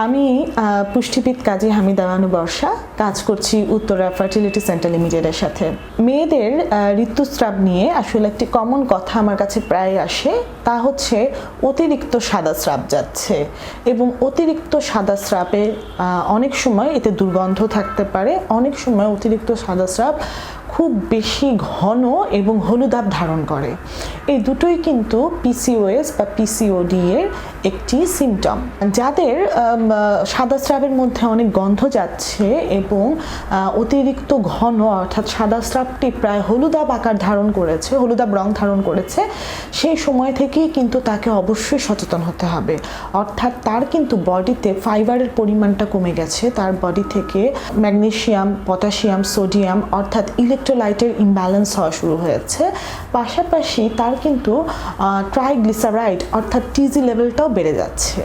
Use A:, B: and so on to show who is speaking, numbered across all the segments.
A: আমি পুষ্টিবিদ কাজী হামিদা বানু বর্ষা কাজ করছি উত্তরা ফার্টিলিটি সেন্টার লিমিটেডের সাথে। মেয়েদের ঋতুস্রাব নিয়ে আসলে একটি কমন কথা আমার কাছে প্রায় আসে, তা হচ্ছে অতিরিক্ত সাদা স্রাব যাচ্ছে এবং অতিরিক্ত সাদা স্রাবে অনেক সময় এতে দুর্গন্ধ থাকতে পারে, অনেক সময় অতিরিক্ত সাদা স্রাব খুব বেশি ঘন এবং হলুদাভ ধারণ করে। এই দুটোই কিন্তু পিসিওএস বা পিসিওডি এর একটি সিমটম। যাদের সাদা স্রাবের মধ্যে অনেক গন্ধ যাচ্ছে এবং অতিরিক্ত ঘন অর্থাৎ সাদা স্রাবটি প্রায় হলুদাভ আকার ধারণ করেছে, হলুদাভ রং ধারণ করেছে, সেই সময় থেকেই কিন্তু তাকে অবশ্যই সচেতন হতে হবে। অর্থাৎ তার কিন্তু বডিতে ফাইবারের পরিমাণটা কমে গেছে, তার বডি থেকে ম্যাগনেসিয়াম, পটাশিয়াম, সোডিয়াম অর্থাৎ ইলেকট্রোলাইটের ইমব্যালেন্স হওয়া শুরু হয়েছে। পাশাপাশি তার কিন্তু ট্রাইগ্লিসারাইড অর্থাৎ টিজি লেভেলটাও বেড়ে যাচ্ছে।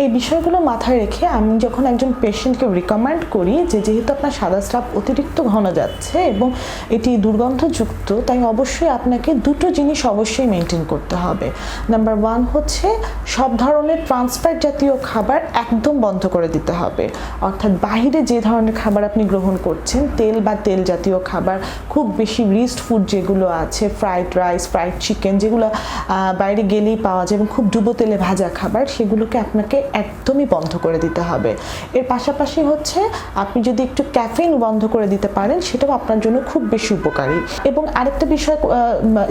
A: এই বিষয়গুলো মাথায় রেখে আমি যখন একজন পেশেন্টকে রিকমেন্ড করি যে যেহেতু আপনার সাদা স্রাব অতিরিক্ত ঘন যাচ্ছে এবং এটি দুর্গন্ধযুক্ত, তাই অবশ্যই আপনাকে দুটো জিনিস অবশ্যই মেনটেন করতে হবে। নাম্বার 1 হচ্ছে সব ধরনের ট্রান্সফ্যাট জাতীয় খাবার একদম বন্ধ করে দিতে হবে। অর্থাৎ বাহিরে যে ধরনের খাবার আপনি গ্রহণ করছেন, তেল বা তেল জাতীয় খাবার, খুব বেশি রিচড ফুড যেগুলো আছে, ফ্রাইড রাইস, ফ্রাইড চিকেন, যেগুলো বাইরে গেলেই পাওয়া যায় এবং খুব ডুবো তেলে ভাজা খাবার, সেগুলোকে আপনাকে একদমই বন্ধ করে দিতে হবে। এর পাশাপাশি হচ্ছে আপনি যদি একটু ক্যাফেইন বন্ধ করে দিতে পারেন, সেটাও আপনার জন্য খুব বেশি উপকারী। এবং আরেকটা বিষয়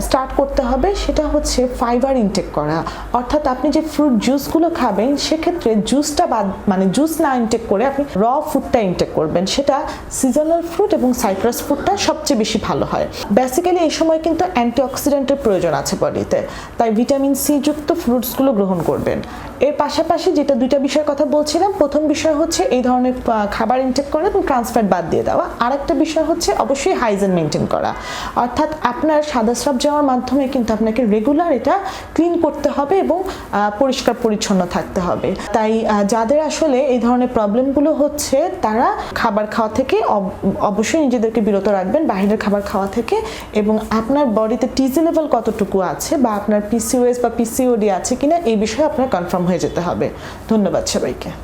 A: স্টার্ট করতে হবে, সেটা হচ্ছে ফাইবার ইনটেক করা। অর্থাৎ আপনি যে ফ্রুট জুসগুলো খাবেন, সেক্ষেত্রে জুসটা মানে জুস না ইনটেক করে আপনি র ফুডটা ইনটেক করবেন। সেটা সিজনাল ফ্রুট এবং সাইট্রাস ফ্রুটটা সবচেয়ে বেশি ভালো হয়। বেসিক্যালি এই সময় কিন্তু অ্যান্টিঅক্সিডেন্টের প্রয়োজন আছে বডিতে, তাই ভিটামিন সি যুক্ত ফ্রুটসগুলো গ্রহণ করবেন। এর পাশাপাশি যেটা দুইটা বিষয়ের কথা বলছিলাম, প্রথম বিষয় হচ্ছে এই ধরনের খাবার ইনটেক করা এবং ট্রান্সফ্যাট বাদ দিয়ে দেওয়া। আরেকটা বিষয় হচ্ছে অবশ্যই হাইজিন মেনটেন করা। অর্থাৎ আপনার সাদা স্রাব যাওয়ার মাধ্যমে কিন্তু আপনাকে রেগুলার এটা ক্লিন করতে হবে এবং পরিষ্কার পরিচ্ছন্ন থাকতে হবে। তাই যাদের আসলে এই ধরনের প্রবলেমগুলো হচ্ছে, তারা খাবার খাওয়া থেকে অবশ্যই নিজেদেরকে বিরত রাখবেন, বাইরের খাবার খাওয়া থেকে, এবং আপনার বডিতে টিজি লেভেল কতটুকু আছে বা আপনার পিসিওএস বা পিসিওডি আছে কিনা এই বিষয়ে আপনার কনফার্ম হয়ে যেতে হবে। ধন্যবাদ সবাইকে।